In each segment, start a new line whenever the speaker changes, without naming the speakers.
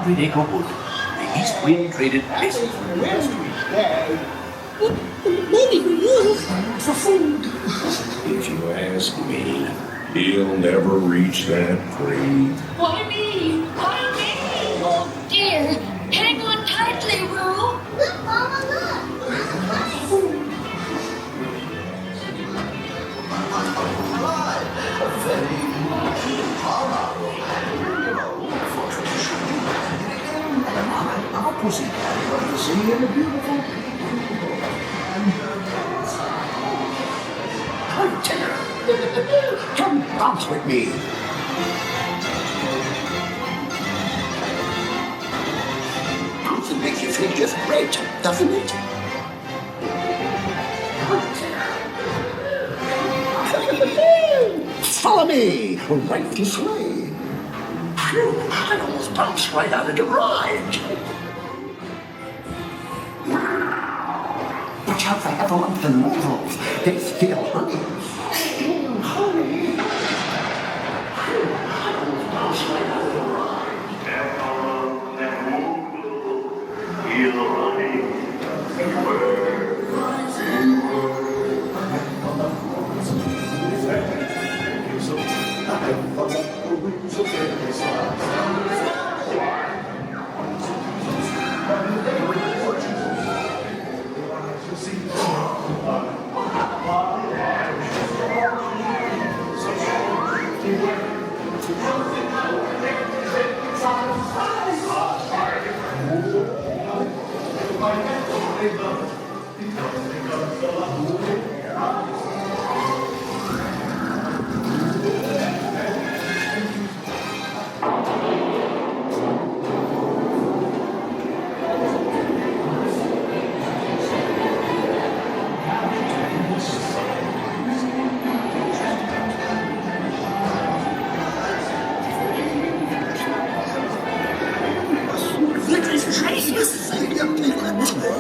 Hundred Acre Wood. The east wind traded places.
Money for food.
If you ask me, he'll never reach that tree.
Why me? Why me? Oh dear. Hang on tightly, Roo. Look, Mama, look.
Come, Tigger. Come bounce with me. Bouncing makes you feel just great, doesn't it? Follow me right this way. Phew, I almost bounced right out of the ride. Watch out for Heffalumps and Woozles. They steal honey. Steal honey. Phew, I almost bounced right out of the ride.
Heffalumps and Woozles, steal honey.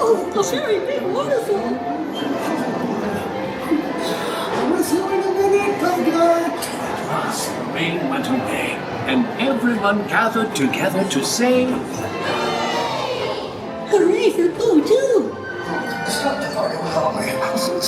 Oh, a very big waterfall. We're throwing a minute, Piglet.
Thus the rain went away, and everyone gathered together to say,
Hooray for Pooh, too.
Stop the party with all my houses.